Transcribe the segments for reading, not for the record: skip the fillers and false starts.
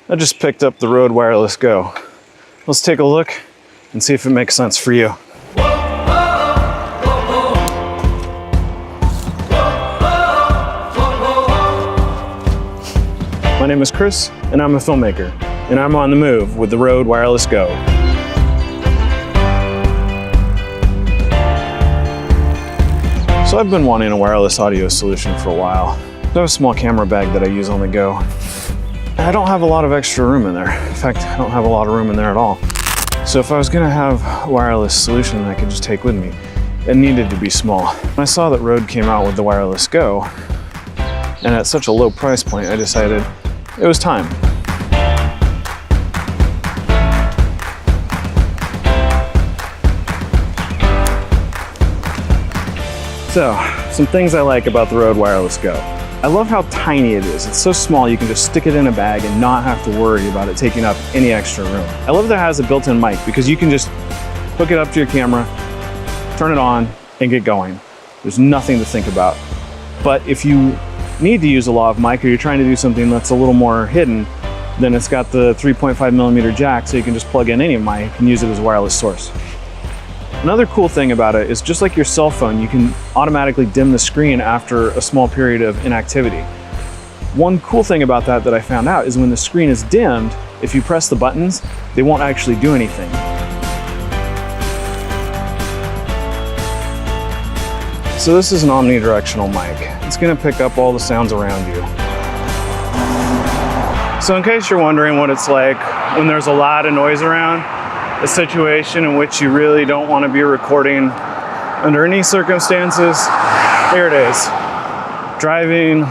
I just picked up the Rode Wireless Go. Let's take a look and see if it makes sense for you. My name is Chris, and I'm a filmmaker, and I'm on the move with the Rode Wireless Go. So I've been wanting a wireless audio solution for a while. I have a small camera bag that I use on the go. I don't have a lot of extra room in there. In fact, I don't have a lot of room in there at all. So if I was gonna have a wireless solution that I could just take with me, it needed to be small. When I saw that Rode came out with the Wireless Go, and at such a low price point, I decided it was time. So, some things I like about the Rode Wireless Go. I love how tiny it is. It's so small you can just stick it in a bag and not have to worry about it taking up any extra room. I love that it has a built-in mic because you can just hook it up to your camera, turn it on, and get going. There's nothing to think about. But if you need to use a lav mic or you're trying to do something that's a little more hidden, then it's got the 3.5mm jack, so you can just plug in any mic and use it as a wireless source. Another cool thing about it is just like your cell phone, you can automatically dim the screen after a small period of inactivity. One cool thing about that I found out is when the screen is dimmed, if you press the buttons, they won't actually do anything. So this is an omnidirectional mic. It's gonna pick up all the sounds around you. So in case you're wondering what it's like when there's a lot of noise around, a situation in which you really don't want to be recording under any circumstances, here it is. Driving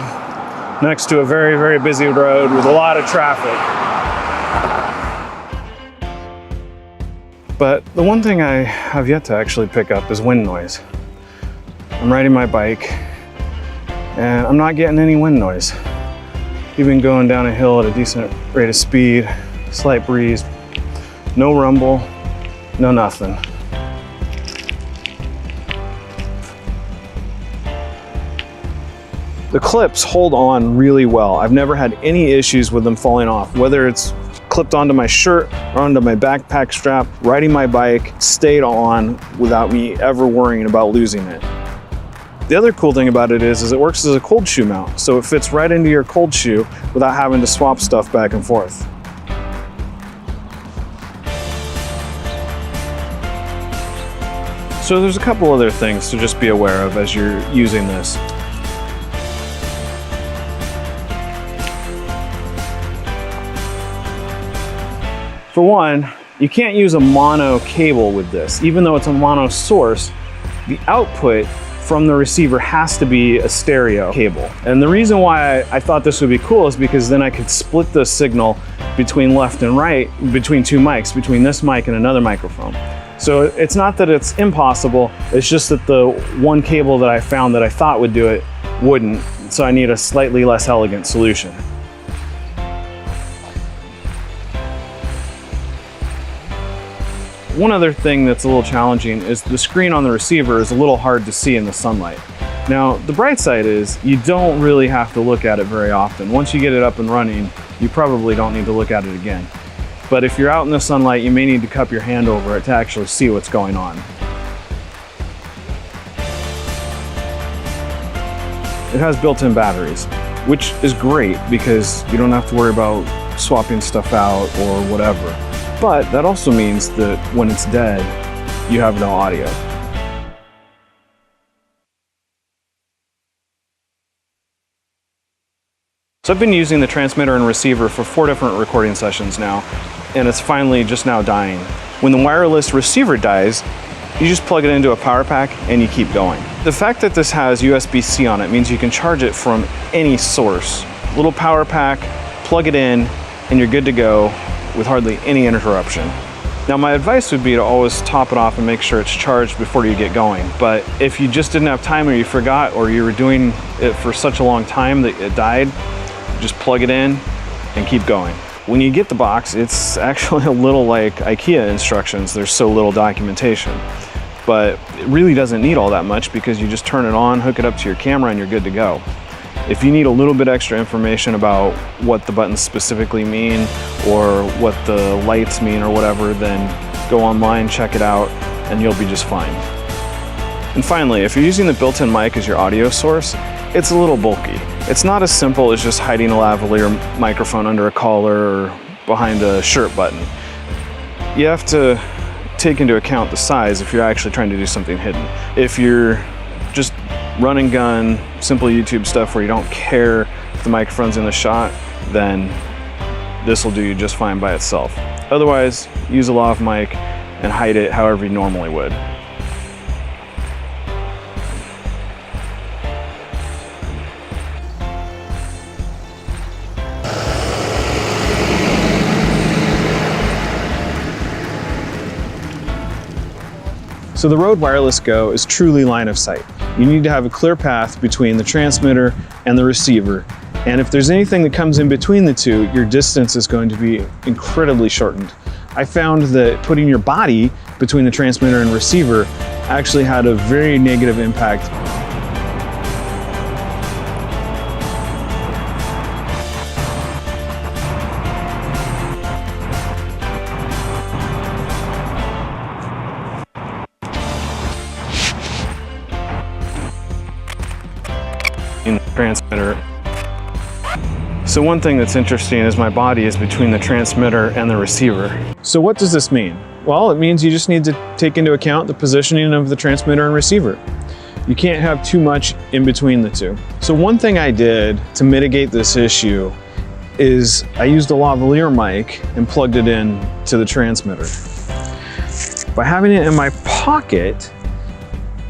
next to a very, very busy road with a lot of traffic. But the one thing I have yet to actually pick up is wind noise. I'm riding my bike and I'm not getting any wind noise. Even going down a hill at a decent rate of speed, slight breeze, no rumble, no nothing. The clips hold on really well. I've never had any issues with them falling off, whether it's clipped onto my shirt or onto my backpack strap. Riding my bike stayed on without me ever worrying about losing it. The other cool thing about it is it works as a cold shoe mount, so it fits right into your cold shoe without having to swap stuff back and forth. So there's a couple other things to just be aware of as you're using this. For one, you can't use a mono cable with this. Even though it's a mono source, the output from the receiver has to be a stereo cable. And the reason why I thought this would be cool is because then I could split the signal between left and right, between two mics, between this mic and another microphone. So it's not that it's impossible, it's just that the one cable that I found that I thought would do it wouldn't. So I need a slightly less elegant solution. One other thing that's a little challenging is the screen on the receiver is a little hard to see in the sunlight. Now, the bright side is you don't really have to look at it very often. Once you get it up and running, you probably don't need to look at it again. But if you're out in the sunlight, you may need to cup your hand over it to actually see what's going on. It has built-in batteries, which is great because you don't have to worry about swapping stuff out or whatever. But that also means that when it's dead, you have no audio. So I've been using the transmitter and receiver for 4 different recording sessions now, and it's finally just now dying. When the wireless receiver dies, you just plug it into a power pack and you keep going. The fact that this has USB-C on it means you can charge it from any source. Little power pack, plug it in, and you're good to go with hardly any interruption. Now my advice would be to always top it off and make sure it's charged before you get going. But if you just didn't have time or you forgot or you were doing it for such a long time that it died, just plug it in and keep going. When you get the box, it's actually a little like IKEA instructions. There's so little documentation. But it really doesn't need all that much because you just turn it on, hook it up to your camera, and you're good to go. If you need a little bit extra information about what the buttons specifically mean or what the lights mean or whatever, then go online, check it out, and you'll be just fine. And finally, if you're using the built-in mic as your audio source, it's a little bulky. It's not as simple as just hiding a lavalier microphone under a collar or behind a shirt button. You have to take into account the size if you're actually trying to do something hidden. If you're just run and gun, simple YouTube stuff where you don't care if the microphone's in the shot, then this will do you just fine by itself. Otherwise, use a lav mic and hide it however you normally would. So the Rode Wireless Go is truly line of sight. You need to have a clear path between the transmitter and the receiver. And if there's anything that comes in between the two, your distance is going to be incredibly shortened. I found that putting your body between the transmitter and receiver actually had a very negative impact. In the transmitter. So one thing that's interesting is my body is between the transmitter and the receiver. So what does this mean? Well, it means you just need to take into account the positioning of the transmitter and receiver. You can't have too much in between the two. So one thing I did to mitigate this issue is I used a lavalier mic and plugged it in to the transmitter. By having it in my pocket,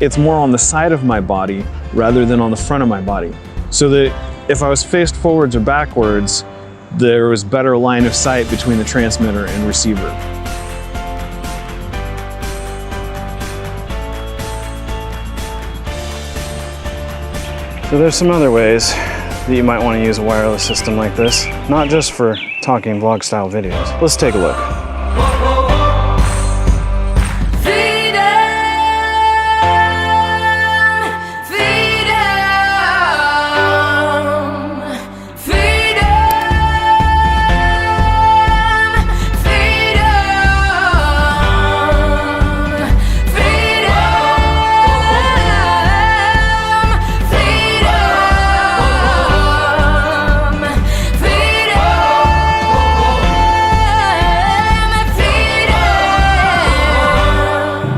it's more on the side of my body rather than on the front of my body. So that if I was faced forwards or backwards, there was better line of sight between the transmitter and receiver. So there's some other ways that you might want to use a wireless system like this, not just for talking vlog style videos. Let's take a look.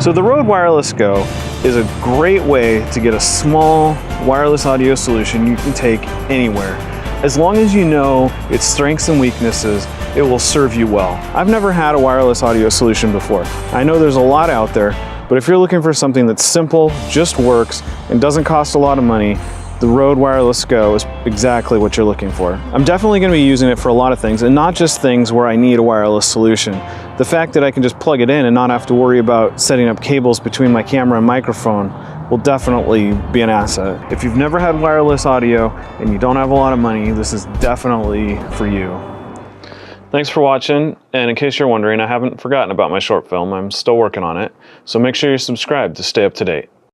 So the Rode Wireless Go is a great way to get a small wireless audio solution you can take anywhere. As long as you know its strengths and weaknesses, it will serve you well. I've never had a wireless audio solution before. I know there's a lot out there, but if you're looking for something that's simple, just works, and doesn't cost a lot of money, the Rode Wireless Go is exactly what you're looking for. I'm definitely going to be using it for a lot of things, and not just things where I need a wireless solution. The fact that I can just plug it in and not have to worry about setting up cables between my camera and microphone will definitely be an asset. If you've never had wireless audio and you don't have a lot of money, this is definitely for you. Thanks for watching, and in case you're wondering, I haven't forgotten about my short film. I'm still working on it, so make sure you're subscribed to stay up to date.